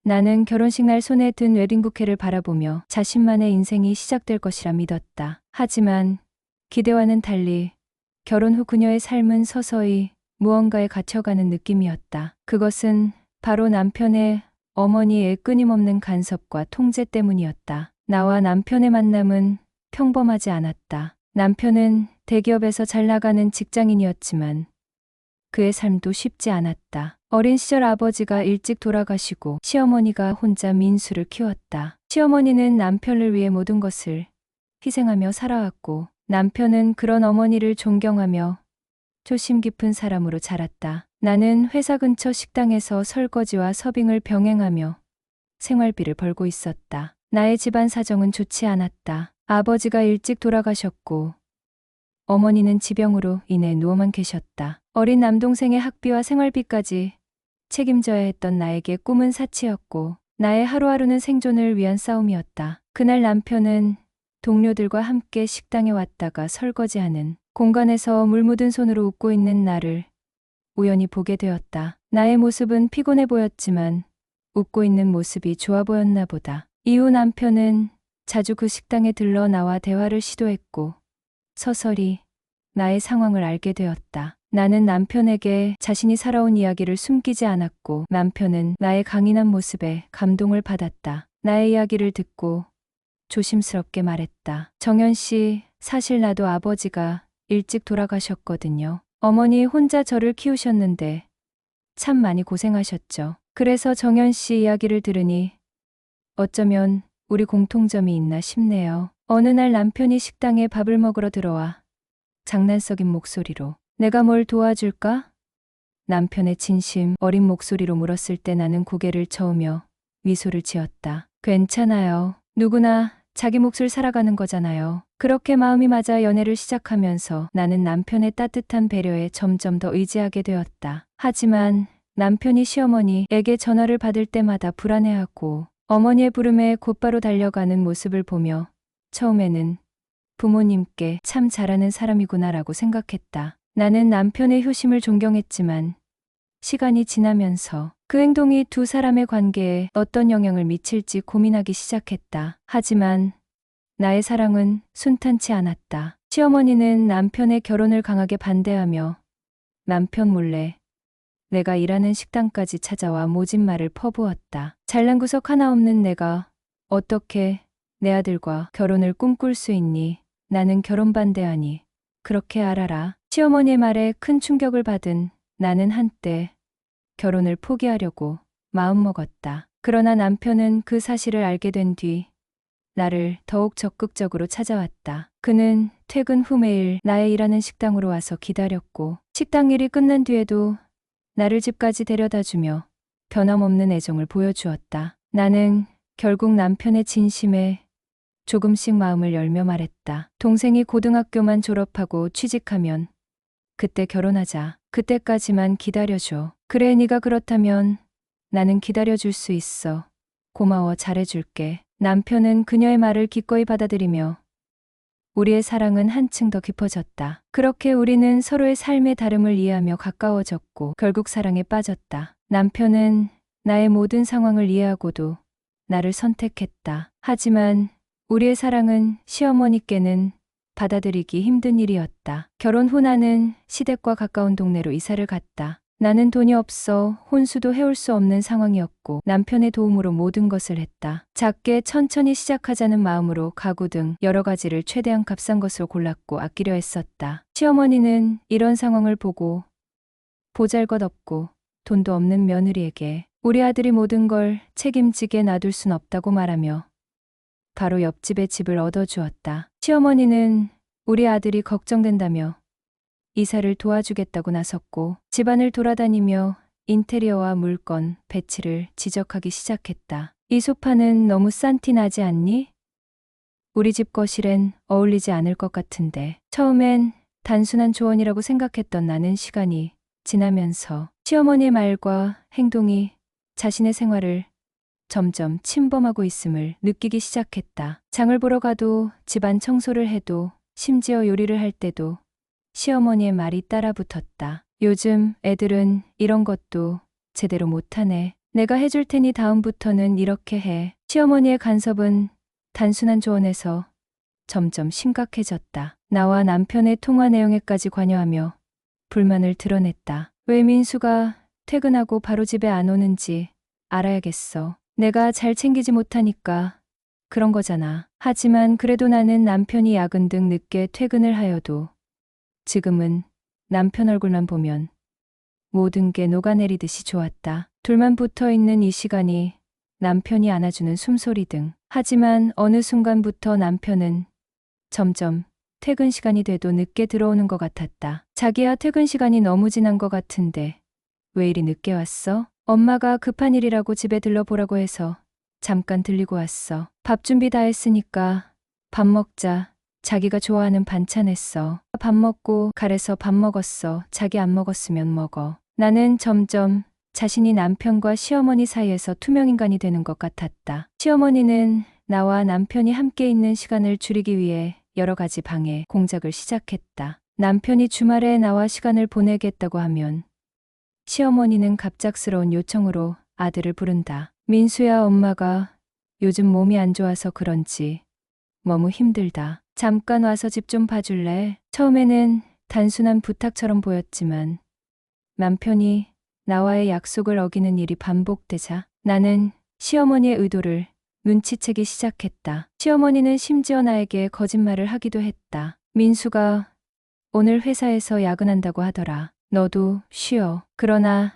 나는 결혼식 날 손에 든 웨딩 부케를 바라보며 자신만의 인생이 시작될 것이라 믿었다. 하지만 기대와는 달리 결혼 후 그녀의 삶은 서서히 무언가에 갇혀가는 느낌이었다. 그것은 바로 남편의 어머니의 끊임없는 간섭과 통제 때문이었다. 나와 남편의 만남은 평범하지 않았다. 남편은 대기업에서 잘 나가는 직장인이었지만 그의 삶도 쉽지 않았다. 어린 시절 아버지가 일찍 돌아가시고 시어머니가 혼자 민수를 키웠다. 시어머니는 남편을 위해 모든 것을 희생하며 살아왔고 남편은 그런 어머니를 존경하며 조심 깊은 사람으로 자랐다. 나는 회사 근처 식당에서 설거지와 서빙을 병행하며 생활비를 벌고 있었다. 나의 집안 사정은 좋지 않았다. 아버지가 일찍 돌아가셨고 어머니는 지병으로 인해 누워만 계셨다. 어린 남동생의 학비와 생활비까지 책임져야 했던 나에게 꿈은 사치였고 나의 하루하루는 생존을 위한 싸움이었다. 그날 남편은 동료들과 함께 식당에 왔다가 설거지하는 공간에서 물 묻은 손으로 웃고 있는 나를 우연히 보게 되었다. 나의 모습은 피곤해 보였지만 웃고 있는 모습이 좋아 보였나 보다. 이후 남편은 자주 그 식당에 들러 나와 대화를 시도했고 서서히 나의 상황을 알게 되었다. 나는 남편에게 자신이 살아온 이야기를 숨기지 않았고 남편은 나의 강인한 모습에 감동을 받았다. 나의 이야기를 듣고 조심스럽게 말했다. 정연 씨, 사실 나도 아버지가 일찍 돌아가셨거든요. 어머니 혼자 저를 키우셨는데 참 많이 고생하셨죠. 그래서 정연 씨 이야기를 들으니 어쩌면 우리 공통점이 있나 싶네요. 어느 날 남편이 식당에 밥을 먹으러 들어와 장난 섞인 목소리로 내가 뭘 도와줄까? 남편의 진심 어린 목소리로 물었을 때 나는 고개를 저으며 미소를 지었다. 괜찮아요. 누구나 자기 몫을 살아가는 거잖아요. 그렇게 마음이 맞아 연애를 시작하면서 나는 남편의 따뜻한 배려에 점점 더 의지하게 되었다. 하지만 남편이 시어머니에게 전화를 받을 때마다 불안해하고 어머니의 부름에 곧바로 달려가는 모습을 보며 처음에는 부모님께 참 잘하는 사람이구나라고 생각했다. 나는 남편의 효심을 존경했지만 시간이 지나면서 그 행동이 두 사람의 관계에 어떤 영향을 미칠지 고민하기 시작했다. 하지만 나의 사랑은 순탄치 않았다. 시어머니는 남편의 결혼을 강하게 반대하며 남편 몰래 내가 일하는 식당까지 찾아와 모진 말을 퍼부었다. 잘난 구석 하나 없는 내가 어떻게 내 아들과 결혼을 꿈꿀 수 있니? 나는 결혼 반대하니 그렇게 알아라. 시어머니의 말에 큰 충격을 받은 나는 한때 결혼을 포기하려고 마음먹었다. 그러나 남편은 그 사실을 알게 된 뒤 나를 더욱 적극적으로 찾아왔다. 그는 퇴근 후 매일 나의 일하는 식당으로 와서 기다렸고 식당 일이 끝난 뒤에도 나를 집까지 데려다주며 변함없는 애정을 보여주었다. 나는 결국 남편의 진심에 조금씩 마음을 열며 말했다. 동생이 고등학교만 졸업하고 취직하면 그때 결혼하자. 그때까지만 기다려줘. 그래, 네가 그렇다면 나는 기다려줄 수 있어. 고마워, 잘해줄게. 남편은 그녀의 말을 기꺼이 받아들이며 우리의 사랑은 한층 더 깊어졌다. 그렇게 우리는 서로의 삶의 다름을 이해하며 가까워졌고 결국 사랑에 빠졌다. 남편은 나의 모든 상황을 이해하고도 나를 선택했다. 하지만 우리의 사랑은 시어머니께는 받아들이기 힘든 일이었다. 결혼 후 나는 시댁과 가까운 동네로 이사를 갔다. 나는 돈이 없어 혼수도 해올 수 없는 상황이었고 남편의 도움으로 모든 것을 했다. 작게 천천히 시작하자는 마음으로 가구 등 여러 가지를 최대한 값싼 것으로 골랐고 아끼려 했었다. 시어머니는 이런 상황을 보고 보잘것없고 돈도 없는 며느리에게 우리 아들이 모든 걸 책임지게 놔둘 순 없다고 말하며 바로 옆집에 집을 얻어주었다. 시어머니는 우리 아들이 걱정된다며 이사를 도와주겠다고 나섰고 집안을 돌아다니며 인테리어와 물건, 배치를 지적하기 시작했다. 이 소파는 너무 싼 티 나지 않니? 우리 집 거실엔 어울리지 않을 것 같은데. 처음엔 단순한 조언이라고 생각했던 나는 시간이 지나면서 시어머니의 말과 행동이 자신의 생활을 점점 침범하고 있음을 느끼기 시작했다. 장을 보러 가도 집안 청소를 해도 심지어 요리를 할 때도 시어머니의 말이 따라 붙었다. 요즘 애들은 이런 것도 제대로 못하네. 내가 해줄 테니 다음부터는 이렇게 해. 시어머니의 간섭은 단순한 조언에서 점점 심각해졌다. 나와 남편의 통화 내용에까지 관여하며 불만을 드러냈다. 왜 민수가 퇴근하고 바로 집에 안 오는지 알아야겠어. 내가 잘 챙기지 못하니까 그런 거잖아. 하지만 그래도 나는 남편이 야근 등 늦게 퇴근을 하여도 지금은 남편 얼굴만 보면 모든 게 녹아내리듯이 좋았다. 둘만 붙어 있는 이 시간이 남편이 안아주는 숨소리 등. 하지만 어느 순간부터 남편은 점점 퇴근 시간이 돼도 늦게 들어오는 것 같았다. 자기야, 퇴근 시간이 너무 지난 것 같은데 왜 이리 늦게 왔어? 엄마가 급한 일이라고 집에 들러보라고 해서 잠깐 들리고 왔어. 밥 준비 다 했으니까 밥 먹자. 자기가 좋아하는 반찬 했어. 밥 먹고 가래서 밥 먹었어. 자기 안 먹었으면 먹어. 나는 점점 자신이 남편과 시어머니 사이에서 투명인간이 되는 것 같았다. 시어머니는 나와 남편이 함께 있는 시간을 줄이기 위해 여러 가지 방해 공작을 시작했다. 남편이 주말에 나와 시간을 보내겠다고 하면 시어머니는 갑작스러운 요청으로 아들을 부른다. 민수야, 엄마가 요즘 몸이 안 좋아서 그런지 너무 힘들다. 잠깐 와서 집 좀 봐줄래? 처음에는 단순한 부탁처럼 보였지만 남편이 나와의 약속을 어기는 일이 반복되자 나는 시어머니의 의도를 눈치채기 시작했다. 시어머니는 심지어 나에게 거짓말을 하기도 했다. 민수가 오늘 회사에서 야근한다고 하더라. 너도 쉬어. 그러나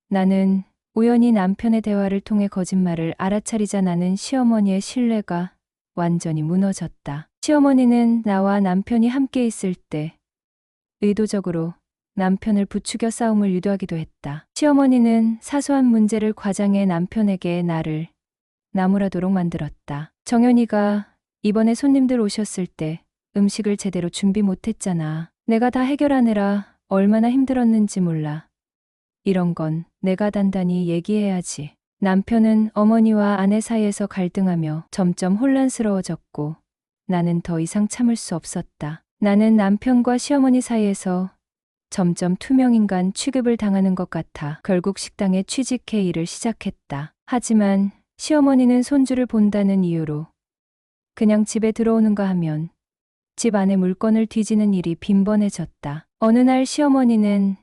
나는 우연히 남편의 대화를 통해 거짓말을 알아차리자 나는 시어머니의 신뢰가 완전히 무너졌다. 시어머니는 나와 남편이 함께 있을 때 의도적으로 남편을 부추겨 싸움을 유도하기도 했다. 시어머니는 사소한 문제를 과장해 남편에게 나를 나무라도록 만들었다. 정연이가 이번에 손님들 오셨을 때 음식을 제대로 준비 못했잖아. 내가 다 해결하느라 얼마나 힘들었는지 몰라. 이런 건 내가 단단히 얘기해야지. 남편은 어머니와 아내 사이에서 갈등하며 점점 혼란스러워졌고 나는 더 이상 참을 수 없었다. 나는 남편과 시어머니 사이에서 점점 투명인간 취급을 당하는 것 같아 결국 식당에 취직해 일을 시작했다. 하지만 시어머니는 손주를 본다는 이유로 그냥 집에 들어오는가 하면 집 안에 물건을 뒤지는 일이 빈번해졌다. 어느 날 시어머니는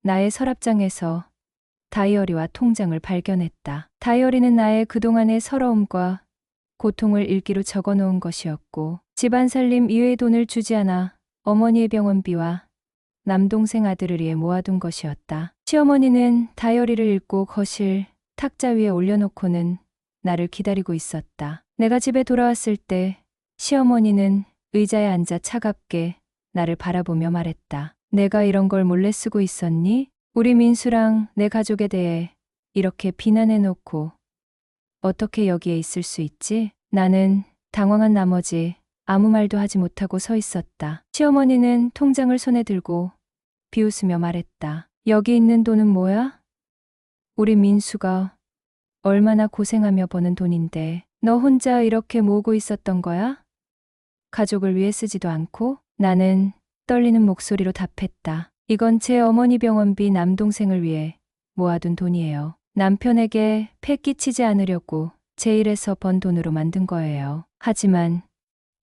나의 서랍장에서 다이어리와 통장을 발견했다. 다이어리는 나의 그동안의 서러움과 고통을 일기로 적어놓은 것이었고 집안 살림 이외의 돈을 주지 않아 어머니의 병원비와 남동생 아들을 위해 모아둔 것이었다. 시어머니는 다이어리를 읽고 거실 탁자 위에 올려놓고는 나를 기다리고 있었다. 내가 집에 돌아왔을 때 시어머니는 의자에 앉아 차갑게 나를 바라보며 말했다. 내가 이런 걸 몰래 쓰고 있었니? 우리 민수랑 내 가족에 대해 이렇게 비난해놓고 어떻게 여기에 있을 수 있지? 나는 당황한 나머지 아무 말도 하지 못하고 서 있었다. 시어머니는 통장을 손에 들고 비웃으며 말했다. 여기 있는 돈은 뭐야? 우리 민수가 얼마나 고생하며 버는 돈인데 너 혼자 이렇게 모으고 있었던 거야? 가족을 위해 쓰지도 않고? 나는 떨리는 목소리로 답했다. 이건 제 어머니 병원비 남동생을 위해 모아둔 돈이에요. 남편에게 폐 끼치지 않으려고 제 일에서 번 돈으로 만든 거예요. 하지만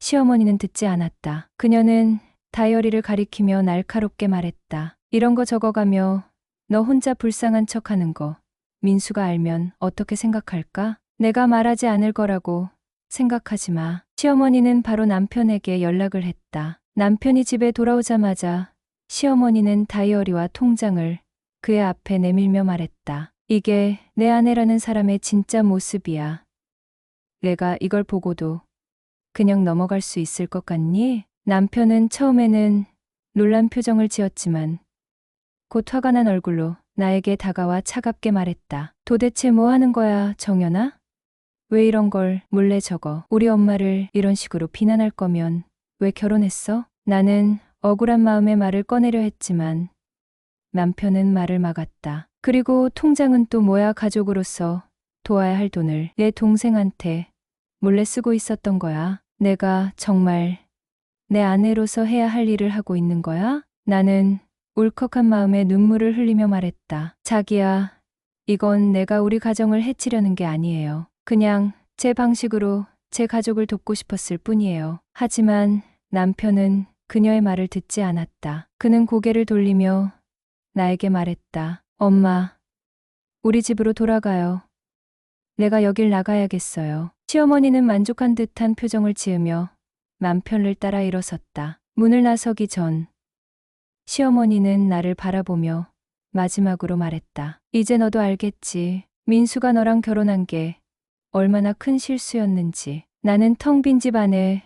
시어머니는 듣지 않았다. 그녀는 다이어리를 가리키며 날카롭게 말했다. 이런 거 적어가며 너 혼자 불쌍한 척하는 거 민수가 알면 어떻게 생각할까? 내가 말하지 않을 거라고 생각하지 마. 시어머니는 바로 남편에게 연락을 했다. 남편이 집에 돌아오자마자 시어머니는 다이어리와 통장을 그의 앞에 내밀며 말했다. 이게 내 아내라는 사람의 진짜 모습이야. 내가 이걸 보고도 그냥 넘어갈 수 있을 것 같니? 남편은 처음에는 놀란 표정을 지었지만 곧 화가 난 얼굴로 나에게 다가와 차갑게 말했다. 도대체 뭐 하는 거야, 정연아? 왜 이런 걸 몰래 적어? 우리 엄마를 이런 식으로 비난할 거면 왜 결혼했어? 나는 억울한 마음에 말을 꺼내려 했지만 남편은 말을 막았다. 그리고 통장은 또 뭐야? 가족으로서 도와야 할 돈을 내 동생한테 몰래 쓰고 있었던 거야. 내가 정말 내 아내로서 해야 할 일을 하고 있는 거야? 나는 울컥한 마음에 눈물을 흘리며 말했다. 자기야, 이건 내가 우리 가정을 해치려는 게 아니에요. 그냥 제 방식으로 제 가족을 돕고 싶었을 뿐이에요. 하지만 남편은 그녀의 말을 듣지 않았다. 그는 고개를 돌리며 나에게 말했다. 엄마, 우리 집으로 돌아가요. 내가 여길 나가야겠어요. 시어머니는 만족한 듯한 표정을 지으며 남편을 따라 일어섰다. 문을 나서기 전 시어머니는 나를 바라보며 마지막으로 말했다. 이제 너도 알겠지. 민수가 너랑 결혼한 게 얼마나 큰 실수였는지. 나는 텅 빈 집 안에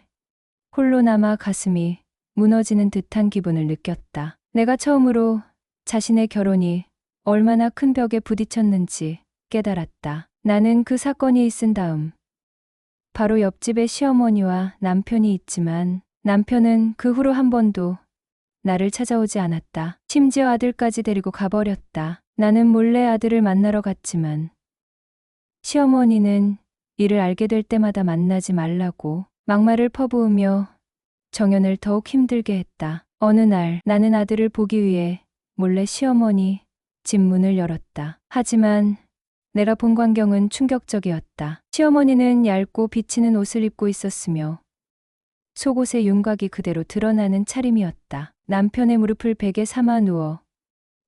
홀로 남아 가슴이 무너지는 듯한 기분을 느꼈다. 내가 처음으로 자신의 결혼이 얼마나 큰 벽에 부딪혔는지 깨달았다. 나는 그 사건이 있은 다음 바로 옆집에 시어머니와 남편이 있지만 남편은 그 후로 한 번도 나를 찾아오지 않았다. 심지어 아들까지 데리고 가버렸다. 나는 몰래 아들을 만나러 갔지만 시어머니는 이를 알게 될 때마다 만나지 말라고 막말을 퍼부으며 정연을 더욱 힘들게 했다. 어느 날 나는 아들을 보기 위해 몰래 시어머니 집 문을 열었다. 하지만 내가 본 광경은 충격적이었다. 시어머니는 얇고 비치는 옷을 입고 있었으며 속옷의 윤곽이 그대로 드러나는 차림이었다. 남편의 무릎을 베개 삼아 누워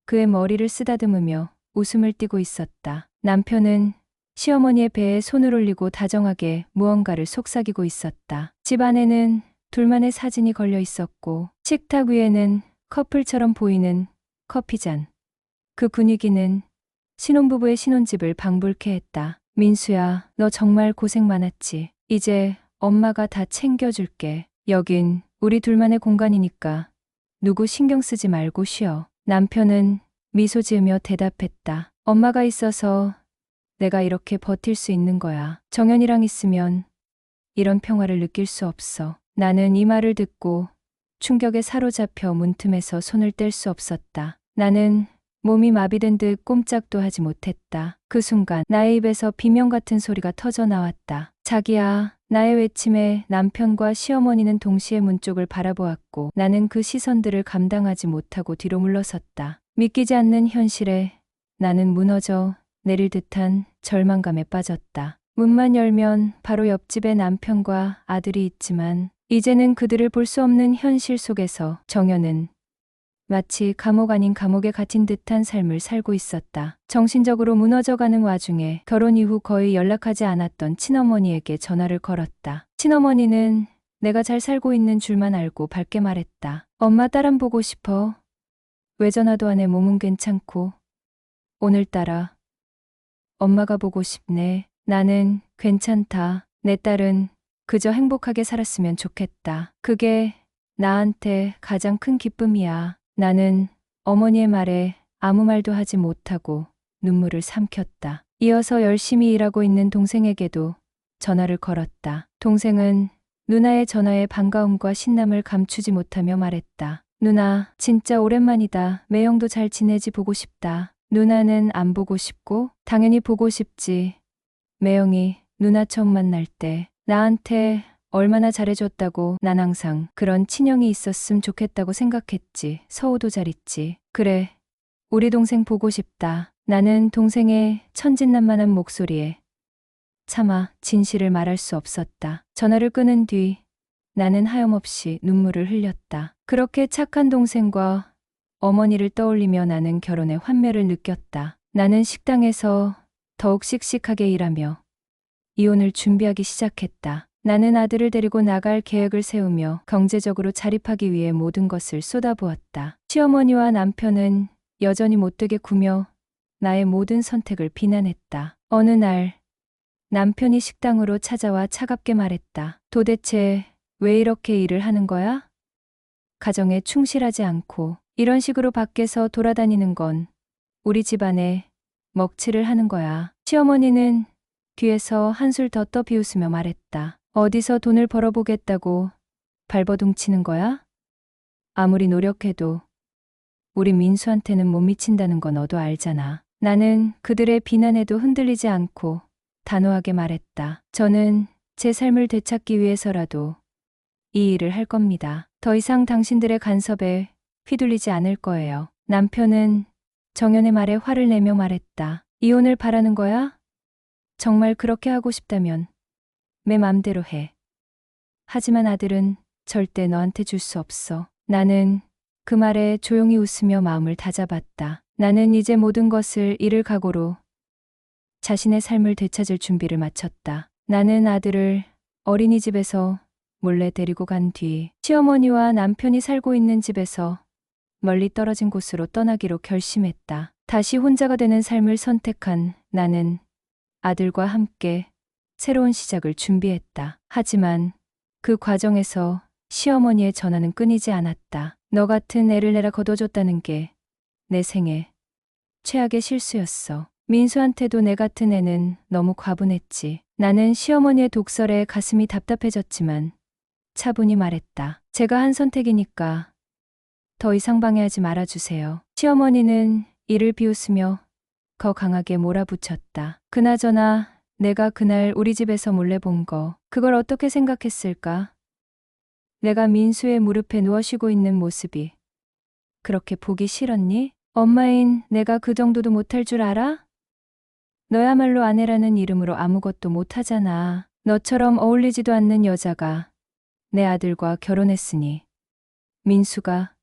그의 머리를 쓰다듬으며 웃음을 띠고 있었다. 남편은 시어머니의 배에 손을 올리고 다정하게 무언가를 속삭이고 있었다. 집 안에는 둘만의 사진이 걸려 있었고 식탁 위에는 커플처럼 보이는 커피잔. 그 분위기는 신혼부부의 신혼집을 방불케 했다. 민수야, 너 정말 고생 많았지. 이제 엄마가 다 챙겨줄게. 여긴 우리 둘만의 공간이니까 누구 신경 쓰지 말고 쉬어. 남편은 미소 지으며 대답했다. 엄마가 있어서 내가 이렇게 버틸 수 있는 거야. 정연이랑 있으면 이런 평화를 느낄 수 없어. 나는 이 말을 듣고 충격에 사로잡혀 문틈에서 손을 뗄 수 없었다. 나는 몸이 마비된 듯 꼼짝도 하지 못했다. 그 순간 나의 입에서 비명 같은 소리가 터져 나왔다. 자기야. 나의 외침에 남편과 시어머니는 동시에 문 쪽을 바라보았고 나는 그 시선들을 감당하지 못하고 뒤로 물러섰다. 믿기지 않는 현실에 나는 무너져 내릴 듯한 절망감에 빠졌다. 문만 열면 바로 옆집에 남편과 아들이 있지만 이제는 그들을 볼 수 없는 현실 속에서 정연은 마치 감옥 아닌 감옥에 갇힌 듯한 삶을 살고 있었다. 정신적으로 무너져가는 와중에 결혼 이후 거의 연락하지 않았던 친어머니에게 전화를 걸었다. 친어머니는 내가 잘 살고 있는 줄만 알고 밝게 말했다. 엄마 딸안 보고 싶어. 왜 전화도 안 해. 몸은 괜찮고. 오늘따라 엄마가 보고 싶네. 나는 괜찮다. 내 딸은 그저 행복하게 살았으면 좋겠다. 그게 나한테 가장 큰 기쁨이야. 나는 어머니의 말에 아무 말도 하지 못하고 눈물을 삼켰다. 이어서 열심히 일하고 있는 동생에게도 전화를 걸었다. 동생은 누나의 전화에 반가움과 신남을 감추지 못하며 말했다. 누나, 진짜 오랜만이다. 매형도 잘 지내지 보고 싶다. 누나는 안 보고 싶고? 당연히 보고 싶지. 매형이 누나 처음 만날 때 나한테 얼마나 잘해줬다고. 난 항상 그런 친형이 있었음 좋겠다고 생각했지. 서우도 잘 있지. 그래, 우리 동생 보고 싶다. 나는 동생의 천진난만한 목소리에 차마 진실을 말할 수 없었다. 전화를 끊은 뒤 나는 하염없이 눈물을 흘렸다. 그렇게 착한 동생과 어머니를 떠올리며 나는 결혼의 환멸을 느꼈다. 나는 식당에서 더욱 씩씩하게 일하며 이혼을 준비하기 시작했다. 나는 아들을 데리고 나갈 계획을 세우며 경제적으로 자립하기 위해 모든 것을 쏟아부었다. 시어머니와 남편은 여전히 못되게 구며 나의 모든 선택을 비난했다. 어느 날 남편이 식당으로 찾아와 차갑게 말했다. 도대체 왜 이렇게 일을 하는 거야? 가정에 충실하지 않고 이런 식으로 밖에서 돌아다니는 건 우리 집안에 먹칠을 하는 거야. 시어머니는 뒤에서 한술 더 떠 비웃으며 말했다. 어디서 돈을 벌어보겠다고 발버둥 치는 거야? 아무리 노력해도 우리 민수한테는 못 미친다는 건 너도 알잖아. 나는 그들의 비난에도 흔들리지 않고 단호하게 말했다. 저는 제 삶을 되찾기 위해서라도 이 일을 할 겁니다. 더 이상 당신들의 간섭에 휘둘리지 않을 거예요. 남편은 정연의 말에 화를 내며 말했다. 이혼을 바라는 거야? 정말 그렇게 하고 싶다면 내 맘대로 해. 하지만 아들은 절대 너한테 줄 수 없어. 나는 그 말에 조용히 웃으며 마음을 다잡았다. 나는 이제 모든 것을 잃을 각오로 자신의 삶을 되찾을 준비를 마쳤다. 나는 아들을 어린이집에서 몰래 데리고 간 뒤 시어머니와 남편이 살고 있는 집에서 멀리 떨어진 곳으로 떠나기로 결심했다. 다시 혼자가 되는 삶을 선택한 나는 아들과 함께 새로운 시작을 준비했다. 하지만 그 과정에서 시어머니의 전화는 끊이지 않았다. 너 같은 애를 내라 거둬줬다는 게 내 생애 최악의 실수였어. 민수한테도 내 같은 애는 너무 과분했지. 나는 시어머니의 독설에 가슴이 답답해졌지만 차분히 말했다. 제가 한 선택이니까 더 이상 방해하지 말아주세요. 시어머니는 이를 비웃으며 더 강하게 몰아붙였다. 그나저나 내가 그날 우리 집에서 몰래 본 거, 그걸 어떻게 생각했을까? 내가 민수의 무릎에 누워 쉬고 있는 모습이 그렇게 보기 싫었니? 엄마인 내가 그 정도도 못할 줄 알아? 너야말로 아내라는 이름으로 아무것도 못하잖아. 너처럼 어울리지도 않는 여자가 내 아들과 결혼했으니 민수가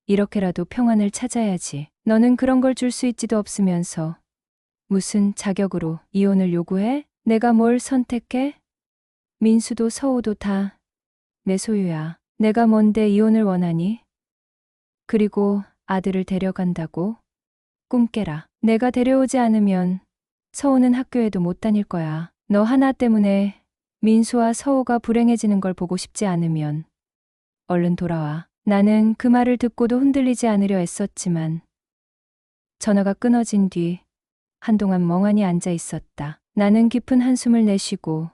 이렇게라도 평안을 찾아야지. 너는 그런 걸 줄 수 있지도 없으면서 무슨 자격으로 이혼을 요구해? 내가 뭘 선택해? 민수도 서우도 다 내 소유야. 내가 뭔데 이혼을 원하니? 그리고 아들을 데려간다고? 꿈 깨라. 내가 데려오지 않으면 서우는 학교에도 못 다닐 거야. 너 하나 때문에 민수와 서우가 불행해지는 걸 보고 싶지 않으면 얼른 돌아와. 나는 그 말을 듣고도 흔들리지 않으려 애썼지만 전화가 끊어진 뒤 한동안 멍하니 앉아 있었다. 나는 깊은 한숨을 내쉬고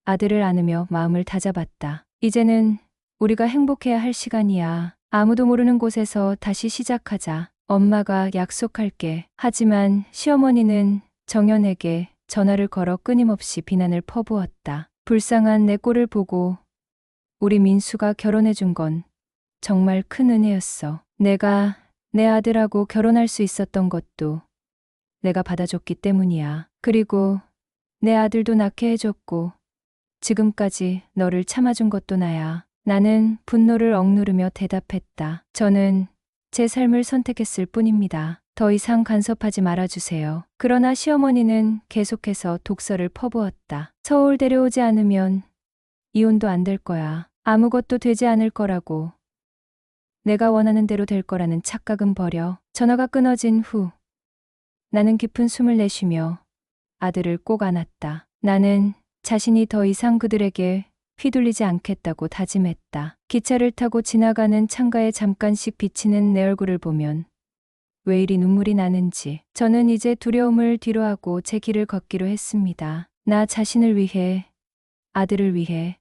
아들을 안으며 마음을 다잡았다. 이제는 우리가 행복해야 할 시간이야. 아무도 모르는 곳에서 다시 시작하자. 엄마가 약속할게. 하지만 시어머니는 정연에게 전화를 걸어 끊임없이 비난을 퍼부었다. 불쌍한 내 꼴을 보고 우리 민수가 결혼해준 건 정말 큰 은혜였어. 내가 내 아들하고 결혼할 수 있었던 것도 내가 받아줬기 때문이야. 그리고 내 아들도 낳게 해줬고 지금까지 너를 참아준 것도 나야. 나는 분노를 억누르며 대답했다. 저는 제 삶을 선택했을 뿐입니다. 더 이상 간섭하지 말아주세요. 그러나 시어머니는 계속해서 독설을 퍼부었다. 서울 데려오지 않으면 이혼도 안 될 거야. 아무것도 되지 않을 거라고. 내가 원하는 대로 될 거라는 착각은 버려. 전화가 끊어진 후 나는 깊은 숨을 내쉬며 아들을 꼭 안았다. 나는 자신이 더 이상 그들에게 휘둘리지 않겠다고 다짐했다. 기차를 타고 지나가는 창가에 잠깐씩 비치는 내 얼굴을 보면 왜 이리 눈물이 나는지. 저는 이제 두려움을 뒤로하고 제 길을 걷기로 했습니다. 나 자신을 위해, 아들을 위해,